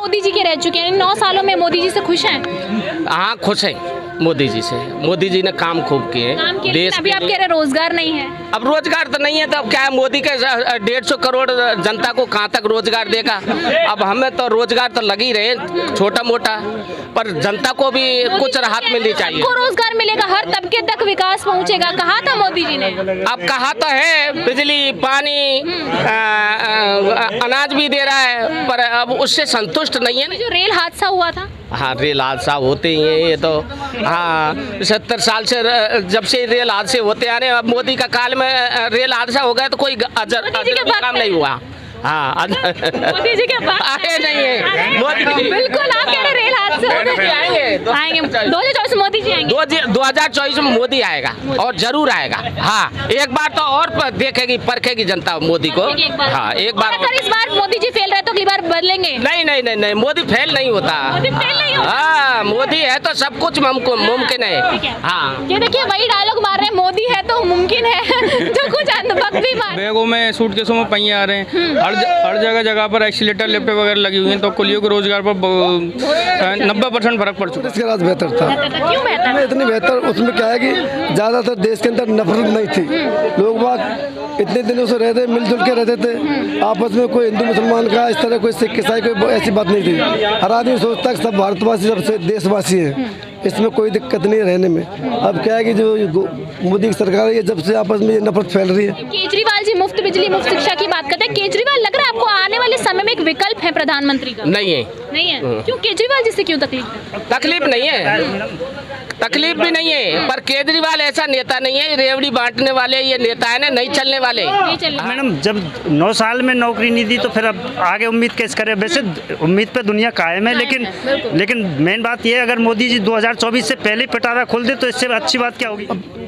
मोदी जी के रह चुके हैं 9 सालों में, मोदी जी से खुश हैं? हाँ खुश है मोदी जी से। मोदी जी ने काम खूब किए देश अभी आप कह रहे रोजगार नहीं है। अब रोजगार तो नहीं है तो अब क्या है, मोदी के 150 करोड़ जनता को कहाँ तक रोजगार देगा। अब हमें तो रोजगार तो लग ही रहे छोटा मोटा, पर जनता को भी कुछ राहत मिलनी चाहिए। सबको रोजगार मिलेगा, हर तबके तक विकास पहुंचेगा, कहा था मोदी जी ने। अब कहा तो है बिजली पानी अनाज भी दे रहा है, पर अब उससे संतुष्ट नहीं है ना। जो रेल हादसा हुआ था, हाँ रेल हादसा होते ही हैं ये तो। हाँ 70 साल से जब से रेल हादसे होते आ रहे हैं, अब मोदी का काल में रेल हादसा हो गया तो कोई काम नहीं हुआ। हाँ मोदी जी के पास आए नहीं है मोदी जी। बिल्कुल आप कह रहे रेल हादसे आएंगे 2024 मोदी जी आएंगे। 2024 में मोदी आएगा और जरूर आएगा। हाँ एक बार तो और देखेगी परखेगी जनता मोदी को। हाँ एक बार। अगर इस बार मोदी जी फेल रहे तो अगली बार बदलेंगे? नहीं नहीं नहीं नहीं, मोदी फेल नहीं होता। हाँ मोदी है तो सब कुछ मुमकिन है। हाँ ये देखिए वही डायलॉग मार रहे हैं, मोदी है तो मुमकिन है जो कुछ अंधभक्त भी मार। बैगों में सूटकेसों में पहिए आ रहे हैं, हर जगह पर एक्सीलेटर लिफ्ट वगैरह लगी हुई हैं, तो कुलियों के रोजगार पर 90% फर्क पड़ चुका है। इसके राज बेहतर था। क्यों बेहतर? इतनी बेहतर उसमें क्या है कि ज़्यादातर देश के अंदर नफरत नहीं थी। लोग बात इतने दिनों से रहते मिलजुल के रहते थे आपस में, कोई हिंदू मुसलमान का इस तरह कोई सिख ईसाई कोई ऐसी बात नहीं थी। हर आदमी सोचता है कि सब भारतवासी सब देशवासी हैं, इसमें कोई दिक्कत नहीं है रहने में। अब क्या है कि जो मोदी की सरकार है जब से आपस में नफरत फैल रही है। केजरीवाल जी मुफ्त बिजली मुफ्त शिक्षा की बात करते हैं, केजरीवाल लग रहा है आपको आने वाले समय में एक विकल्प है प्रधानमंत्री का? नहीं है। नहीं है? क्यों केजरीवाल जी से क्यों तकलीफ? तकलीफ नहीं है, तकलीफ भी नहीं है, पर केजरीवाल ऐसा नेता नहीं है। रेवड़ी बांटने वाले ये नेता है ना, नहीं चलने वाले। मैडम जब 9 साल में नौकरी नहीं दी तो फिर अब आगे उम्मीद कैसे करें? वैसे उम्मीद पे दुनिया कायम है, लेकिन मेन बात ये है अगर मोदी जी 2024 से पहले पिटारा खोल दे तो इससे अच्छी बात क्या होगी?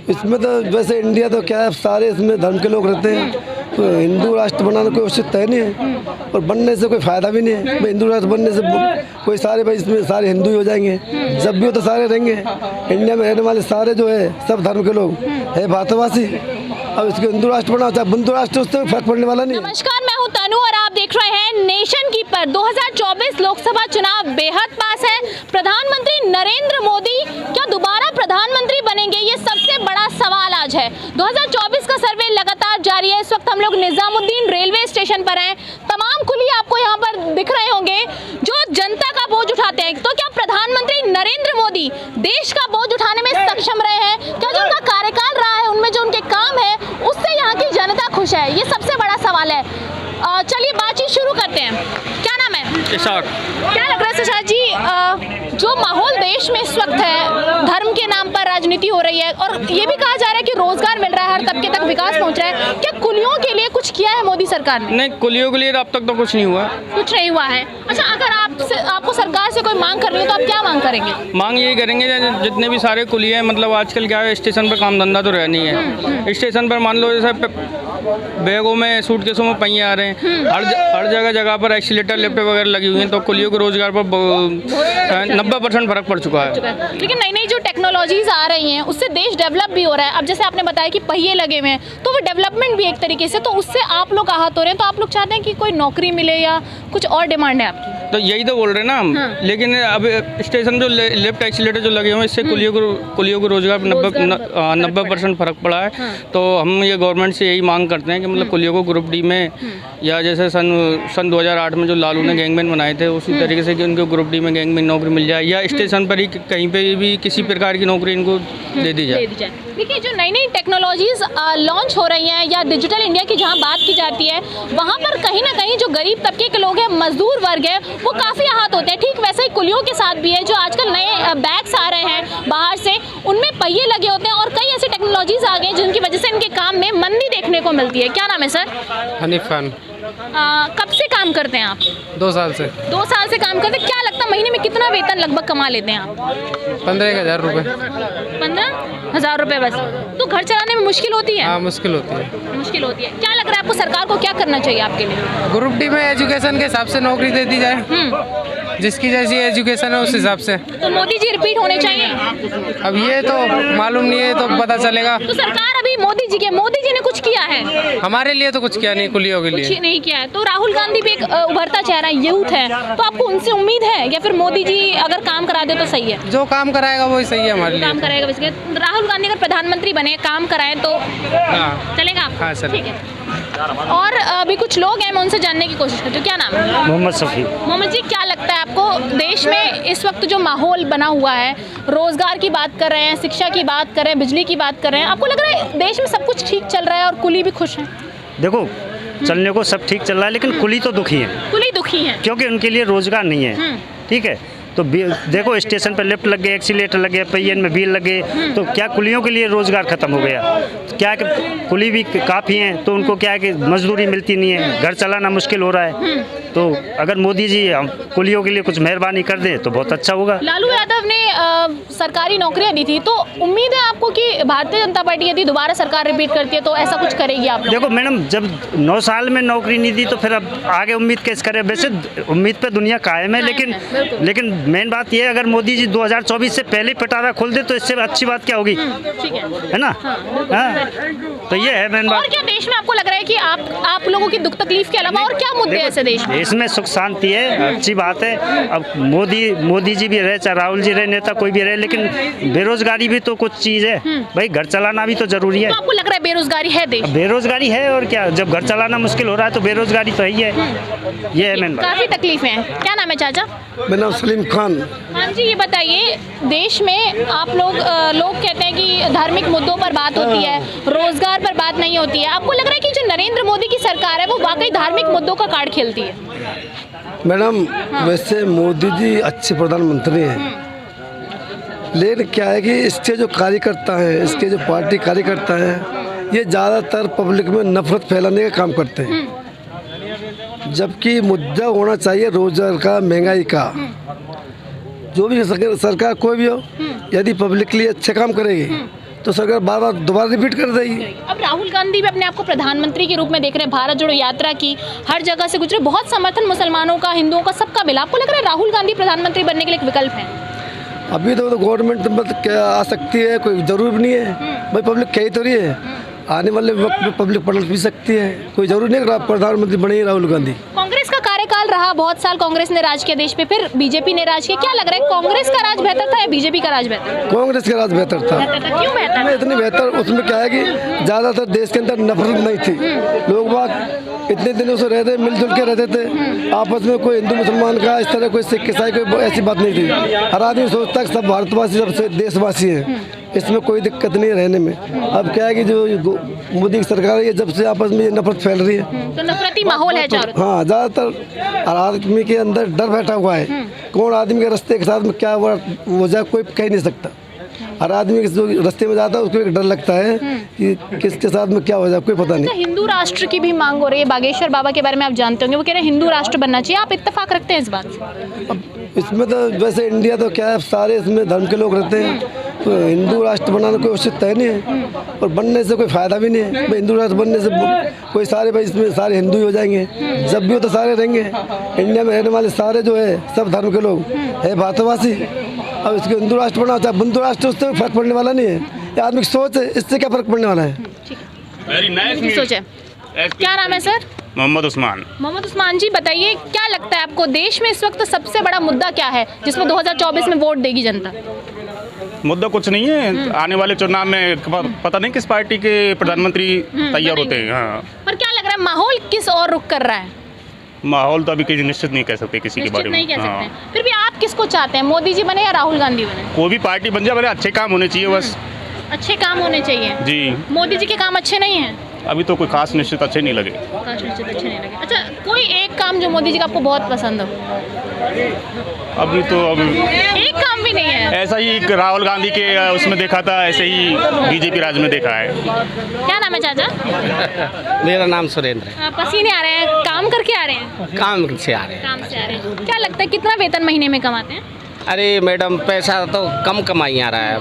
इसमें तो वैसे इंडिया तो क्या है, सारे इसमें धर्म के लोग रहते हैं, तो हिंदू राष्ट्र बनाना कोई उचित तय नहीं है और बनने से कोई फायदा भी नहीं है। हिंदू राष्ट्र बनने से कोई सारे भाई इसमें सारे हिंदू ही हो जाएंगे, जब भी हो तो सारे रहेंगे। इंडिया में रहने वाले सारे जो है सब धर्म के लोग है भारतवासी। अब इसको हिंदू राष्ट्र बनाओ चाहे बंधु राष्ट्र, उससे फर्क पड़ने वाला नहीं। नमस्कार, मैं हूं तनु और आप देख रहे हैं नेशन कीपर। 2024 लोकसभा चुनाव बेहद पास है। प्रधानमंत्री नरेंद्र मोदी क्या दोबारा प्रधानमंत्री बनेंगे, ये सबसे बड़ा सवाल आज है। 2024 का सर्वे लगातार जारी है। इस वक्त हम लोग निजामुद्दीन रेलवे स्टेशन पर हैं। तमाम कुलिये आपको यहाँ पर दिख रहे होंगे जो जनता का बोझ उठाते हैं। तो क्या प्रधानमंत्री नरेंद्र मोदी देश का बोझ उठाने में सक्षम रहे हैं? क्या जो उनका कार्यकाल रहा है उनमें जो उनके काम है उससे यहाँ की जनता खुश है? ये सबसे बड़ा सवाल है। चलिए बातचीत शुरू करते हैं। क्या नाम है? इशाक। क्या लग रहा है शशाक जी, जो माहौल देश में इस वक्त है, धर्म के नाम पर राजनीति हो रही है और ये भी कहा जा रहा है कि रोजगार मिल रहा है, हर तबके तक विकास पहुंच रहा है, क्या कुलियों के लिए कुछ किया है मोदी सरकार ने? नहीं, कुलियों के लिए अब तक तो कुछ नहीं हुआ। कुछ नहीं हुआ है। अच्छा, अगर आपको सरकार से कोई मांग करनी है तो आप क्या मांग करेंगे? मांग यही करेंगे जितने भी सारे कुलिये हैं, मतलब आजकल क्या है स्टेशन पर काम धंधा तो रह नहीं है। स्टेशन पर मान लो जैसे बैगों में सूटकेसों में पहिए आ रहे हैं, हर जगह पर एक्सीलेटर लिफ्ट वगैरह लगी हुई हैं, तो कुलियों के रोजगार पर 90% फर्क पड़ चुका है। लेकिन नई नई जो टेक्नोलॉजीज आ रही हैं उससे देश डेवलप भी हो रहा है। अब जैसे आपने बताया कि पहिए लगे हुए हैं तो वो डेवलपमेंट भी एक तरीके से, तो उससे आप लोग आहत हो रहे हैं। तो आप लोग चाहते हैं कि कोई नौकरी मिले या कुछ और डिमांड है आपकी? तो यही तो बोल रहे हैं ना हम। हाँ। लेकिन अब स्टेशन जो लिफ्ट एक्सीलेटर जो लगे हुए हैं इससे कुलियों को रोजगार 90% फर्क पड़ा है। हाँ। तो हम ये गवर्नमेंट से यही मांग करते हैं कि मतलब कुलियों को ग्रुप डी में या जैसे सन 2008 में जो लालू ने गैंगमैन बनाए थे उसी तरीके से कि उनको ग्रुप डी में गैंगमैन नौकरी मिल जाए या स्टेशन पर ही कहीं पे भी किसी प्रकार की नौकरी इनको दे दी जाए। देखिए जो नई नई टेक्नोलॉजीज लॉन्च हो रही हैं या डिजिटल इंडिया की जहां बात की जाती है वहां पर कहीं ना कहीं जो गरीब तबके के लोग हैं, मजदूर वर्ग है, वो काफ़ी आहत होते हैं। ठीक वैसे ही कुलियों के साथ भी है। जो आजकल नए बैग्स आ रहे हैं बाहर से, उनमें पहिए लगे होते हैं और कई ऐसी टेक्नोलॉजीज आ गई जिनकी वजह से इनके काम में मंदी देखने को मिलती है। क्या नाम है सर? हनीफ खान। कब से काम करते हैं आप? 2 साल से। 2 साल से काम करते हैं। क्या लगता है महीने में कितना वेतन लगभग कमा लेते हैं आप? 15,000 रुपये। 15,000 रुपये बस? तो घर चलाने में मुश्किल होती है? हाँ मुश्किल होती है। मुश्किल होती है। क्या लग रहा है आपको सरकार को क्या करना चाहिए आपके लिए? ग्रुप डी में एजुकेशन के हिसाब से नौकरी दे दी जाए, जिसकी जैसी एजुकेशन है उस हिसाब से। तो मोदी जी रिपीट होने चाहिए? अब ये तो मालूम नहीं है, तो पता चलेगा। तो सरकार अभी मोदी मोदी जी के, मोदी जी ने कुछ किया है? हमारे लिए तो कुछ किया नहीं, कुलियों के कुछ लिए। नहीं किया है। तो राहुल गांधी भी एक उभरता चेहरा यूथ है, तो आपको उनसे उम्मीद है या फिर मोदी जी अगर काम करा दे तो सही है? जो काम कराएगा वही सही है हमारे लिए। काम करेगा वैसे राहुल गांधी अगर प्रधानमंत्री बने, काम कराएं तो हाँ चलेगा? हाँ, चलेगा। ठीक है। और अभी कुछ लोग हैं, मैं उनसे जानने की कोशिश करती हूँ। क्या नाम है? मोहम्मद शफी। मोहम्मद जी, क्या लगता है आपको देश में इस वक्त जो माहौल बना हुआ है, रोजगार की बात कर रहे हैं, शिक्षा की बात कर रहे हैं, बिजली की बात कर रहे हैं, आपको लग रहा है देश में सब कुछ ठीक चल रहा है और कुली भी खुश हैं? देखो, चलने को सब ठीक चल रहा है, लेकिन कुली तो दुखी है, कुली दुखी हैं। क्योंकि उनके लिए रोजगार नहीं है। ठीक है, तो देखो स्टेशन पर लिफ्ट लग गए, एक्सीलेटर लगे, पहियन में व्हील लगे, तो क्या कुलियों के लिए रोजगार खत्म हो गया? क्या कि कुली भी काफ़ी हैं, तो उनको क्या है कि मजदूरी मिलती नहीं है, घर चलाना मुश्किल हो रहा है। तो अगर मोदी जी कुलियों के लिए कुछ मेहरबानी कर दें तो बहुत अच्छा होगा। लालू यादव ने सरकारी नौकरियां दी थी, तो उम्मीद है आपको कि भारतीय जनता पार्टी यदि दोबारा सरकार रिपीट करती है तो ऐसा कुछ करेगी आप लोग? देखो मैडम, जब 9 साल में नौकरी नहीं दी तो फिर अब आगे उम्मीद कैसे करें? वैसे उम्मीद पे दुनिया कायम है, लेकिन मेन बात यह है, अगर मोदी जी 2024 से पहले पिटारा खोल दे तो इससे अच्छी बात क्या होगी? ठीक है ना? हाँ, तो ये है मेन और बात। क्या देश में आपको लग रहा है कि आप लोगों की दुख तकलीफ के अलावा और क्या मुद्दे हैं ऐसे देश में? इसमें सुख शांति है, अच्छी बात है। अब मोदी जी भी रहे, चाहे राहुल जी रहे, नेता कोई भी रहे, लेकिन बेरोजगारी भी तो कुछ चीज़ है भाई, घर चलाना भी तो जरूरी है। तो आपको लग रहा है बेरोजगारी है देश? बेरोजगारी है, और क्या, जब घर चलाना मुश्किल हो रहा है तो बेरोजगारी तो ही है। ये है मेन बात। काफी तकलीफें हैं। क्या नाम है चाचा? मेरा नाम सलीम खान। हाँ जी, ये बताइए, देश में आप लोग कहते हैं कि धार्मिक मुद्दों पर बात होती है, रोजगार पर बात नहीं होती है। आपको लग रहा है कि जो नरेंद्र मोदी की सरकार है वो वाकई धार्मिक मुद्दों का कार्ड खेलती है? मैडम, वैसे मोदी जी अच्छे प्रधानमंत्री हैं, लेकिन क्या है कि इसके जो कार्यकर्ता हैं, इसके जो पार्टी कार्यकर्ता हैं, ये ज़्यादातर पब्लिक में नफरत फैलाने का काम करते हैं, जबकि मुद्दा होना चाहिए रोजगार का, महंगाई का। जो भी सरकार कोई भी हो, यदि पब्लिक के लिए अच्छे काम करेगी तो सरकार बार बार दोबारा रिपीट कर देगी। अब राहुल गांधी भी अपने आप को प्रधानमंत्री के रूप में देख रहे हैं, भारत जोड़ो यात्रा की, हर जगह से गुजरे, बहुत समर्थन मुसलमानोतो का, हिंदुओं का, सबका मिला। आपको लग रहा है राहुल गांधी प्रधानमंत्री बनने के लिए एक विकल्प है? अभी तो गवर्नमेंट मतलब क्या आ सकती है, कोई जरूर नहीं है भाई, पब्लिक कही तो रही है, आने वाले वक्त में पब्लिक पलट भी सकती है, कोई जरूर नहीं है प्रधानमंत्री बने ही राहुल गांधी। कांग्रेस का कार्यकाल रहा, बहुत साल कांग्रेस ने राज किया देश पे, फिर बीजेपी ने राज किया। क्या लग रहा है, कांग्रेस का राज बेहतर था या बीजेपी का राज बेहतर? कांग्रेस का राज बेहतर था। क्यों बेहतर? इतनी बेहतर, उसमें क्या है कि ज़्यादातर देश के अंदर नफरत नहीं थी, लोग बाग इतने दिनों से रहते, मिलजुल के रहते थे आपस में, कोई हिंदू मुसलमान का इस तरह कोई सिख ईसाई कोई ऐसी बात नहीं थी। हर आदमी सोचता है कि सब भारतवासी, सब देशवासी हैं, इसमें कोई दिक्कत नहीं है रहने में। अब क्या है कि जो मोदी की सरकार है, ये जब से आपस में ये नफरत फैल रही है, तो नफरती माहौल है चारों तरफ। हाँ, ज़्यादातर हर आदमी के अंदर डर बैठा हुआ है। कौन आदमी के रास्ते के साथ में क्या हो जाए कोई कह नहीं सकता। हर आदमी जो रास्ते में जाता है उसको एक डर लगता है कि किसके साथ में क्या हो जाए, कोई पता नहीं। हिंदू राष्ट्र की भी मांग हो रही है, बागेश्वर बाबा के बारे में आप जानते होंगे, वो कह रहे हैं हिंदू राष्ट्र बनना चाहिए। आप इत्तेफाक रखते हैं इस बात से? अब इसमें तो वैसे इंडिया तो क्या है, सारे इसमें धर्म के लोग रहते हैं, तो हिंदू राष्ट्र बनाना कोई उचित तय नहीं है, और बनने से कोई फ़ायदा भी नहीं है भाई। हिंदू राष्ट्र बनने से कोई सारे भाई इसमें सारे हिंदू ही हो जाएंगे, जब भी हो तो सारे रहेंगे। इंडिया में रहने वाले सारे जो है सब धर्म के लोग है, भारतवासी। अब इसको हिंदू राष्ट्र बना चाहे हिंदू राष्ट्र, उससे फर्क पड़ने वाला नहीं है। ये आदमी की सोच है, इससे क्या फ़र्क पड़ने वाला है? सोच है। क्या नाम है सर? मोहम्मद उस्मान। मोहम्मद उस्मान जी, बताइए क्या लगता है आपको देश में इस वक्त सबसे बड़ा मुद्दा क्या है जिसमें 2024 में वोट देगी जनता? मुद्दा कुछ नहीं है, आने वाले चुनाव में पता नहीं किस पार्टी के प्रधानमंत्री तैयार होते हैं। हाँ, पर क्या लग रहा है माहौल किस और रुख कर रहा है? माहौल तो अभी किसी निश्चित नहीं कह सकते किसी के बारे में। नहीं कह सकते हाँ। हैं। फिर भी आप किसको चाहते हैं, मोदी जी बने या राहुल गांधी बने? कोई भी पार्टी बन जाए, बड़े अच्छे काम होने चाहिए बस। अच्छे काम होने चाहिए जी। मोदी जी के काम अच्छे नहीं हैं? अभी तो कोई खास निश्चित अच्छे नहीं लगे। अच्छे नहीं लगे। अच्छा, कोई एक काम जो मोदी जी का आपको बहुत पसंद हो? अभी तो एक काम भी नहीं है। ऐसा ही राहुल गांधी के उसमें देखा था, ऐसे ही बीजेपी राज में देखा है। क्या नाम है चाचा? मेरा नाम सुरेंद्र है। पसीने आ रहे हैं, काम करके आ रहे हैं? काम से आ रहे हैं। काम से आ रहे हैं। क्या लगता है कितना वेतन महीने में कमाते हैं? अरे मैडम, पैसा तो कम कमाई आ रहा है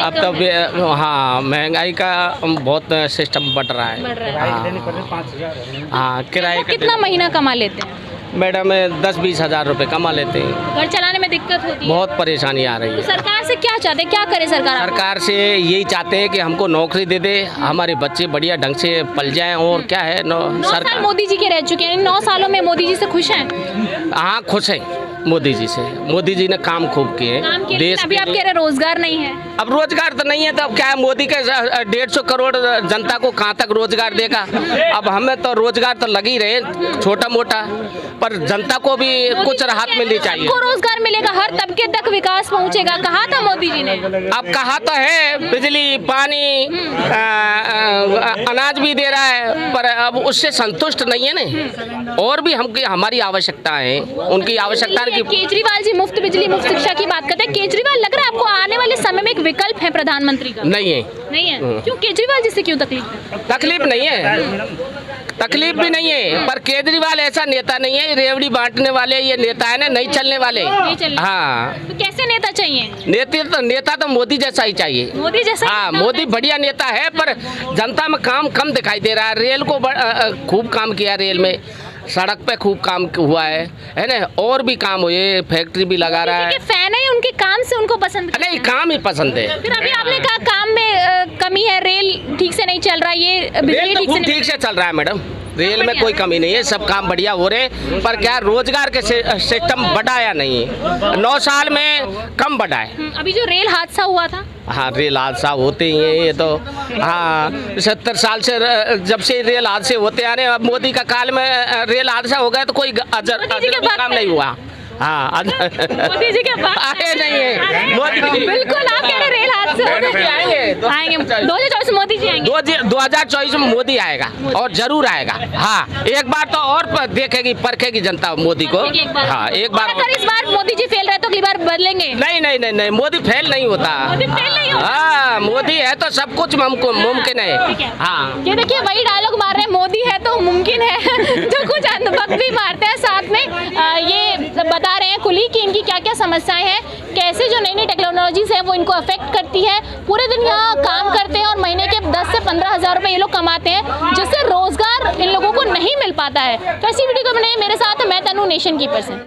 अब तो। हाँ, महंगाई का बहुत सिस्टम बढ़ रहा है। बढ़ रहा है। हाँ, किराए का कितना महीना कमा लेते हैं? मैडम 10-20 हज़ार रुपये कमा लेते हैं। घर चलाने में दिक्कत होती है। बहुत परेशानी आ रही तो है। सरकार से क्या चाहते हैं, क्या करे सरकार आपको? सरकार से यही चाहते हैं कि हमको नौकरी दे दे, हमारे बच्चे बढ़िया ढंग से पल जाएं। और क्या है 9 साल सरकार, मोदी जी के रह चुके हैं, 9 सालों में मोदी जी से खुश हैं? हाँ खुश हैं मोदी जी से। मोदी जी ने काम खूब किए काम के लिए देश अभी के आप लिए। कह रहे रोजगार नहीं है। अब रोजगार तो नहीं है तो अब क्या है, मोदी के 150 करोड़ जनता को कहाँ तक रोजगार देगा। अब हमें तो रोजगार तो लग ही रहे छोटा मोटा, पर जनता को भी कुछ राहत मिलनी चाहिए। सबको रोजगार मिलेगा, हर तबके तक विकास पहुंचेगा, कहा था मोदी जी ने। अब कहा तो है बिजली पानी अनाज भी दे रहा है, पर अब उससे संतुष्ट नहीं है ना। और भी हमकी हमारी आवश्यकता है, उनकी आवश्यकता की। केजरीवाल जी मुफ्त बिजली मुफ्त शिक्षा की बात करते हैं। केजरीवाल लग रहा है आपको आने वाले समय में एक विकल्प है प्रधानमंत्री का? नहीं है, नहीं है। क्यों केजरीवाल जी से क्यों तकलीफ है? तकलीफ नहीं है, तकलीफ भी नहीं है, पर केजरीवाल ऐसा नेता नहीं है। रेवड़ी बांटने वाले ये नेता है ना, नहीं चलने वाले। नहीं चलने। हाँ, तो कैसे नेता चाहिए? नेता तो मोदी जैसा ही चाहिए। मोदी जैसा? हाँ, मोदी बढ़िया नेता है, पर जनता में काम कम दिखाई दे रहा है। रेल को खूब काम किया, रेल में सड़क पे खूब काम हुआ है ना। और भी काम हुए, फैक्ट्री भी लगा रहा है। फैन है उनके काम से, उनको पसंद करते नहीं, हैं। काम ही पसंद है। फिर अभी आपने कहा काम में कमी है, रेल ठीक से नहीं चल रहा, ये बिजली रेल तो ठीक से खूब नहीं। ठीक से चल रहा है मैडम, रेल में कोई कमी नहीं है, सब काम बढ़िया हो रहे। पर क्या रोजगार के सिस्टम बढ़ाया नहीं है, 9 साल में कम बढ़ा है। अभी जो रेल हादसा हुआ था, हाँ, रेल हादसा होते ही हैं ये तो। हाँ, 70 साल से जब से रेल हादसे होते आ रहे हैं। अब मोदी का काल में रेल हादसा हो गया तो कोई अजर काम नहीं हुआ। हाँ, मोदी जी के पास आए नहीं है मोदी जी। बिल्कुल, आप कह रहे रेल हादसे हो गए। आएंगे 2024 में मोदी जी आएंगे। 2024 में मोदी आएगा और जरूर आएगा। हाँ, एक बार तो और देखेगी परखेगी जनता मोदी को। हाँ, एक बार। अगर इस बार मोदी जी फेल रहे तो अगली बार बदलेंगे? नहीं नहीं नहीं नहीं, मोदी फेल नहीं होता। मोदी फेल नहीं होता? हाँ, मोदी है तो सब कुछ मुमकिन है। हाँ, ये देखिए वही डायलॉग मार रहे हैं, मोदी है तो मुमकिन है। जो कुछ अंधभक्त भी मारते हैं साथ में। ये बता रहे हैं कुली कि इनकी क्या क्या समस्याएं हैं, कैसे जो नई नई टेक्नोलॉजीज है वो इनको अफेक्ट करती है। पूरे दिन यहाँ काम करते हैं और महीने के 10 से 15 हज़ार रुपए ये लोग कमाते हैं, जिससे रोजगार इन लोगों को नहीं मिल पाता है। तो ऐसी वीडियो को बनाइए मेरे साथ, मैं तनु नेशन कीपर से।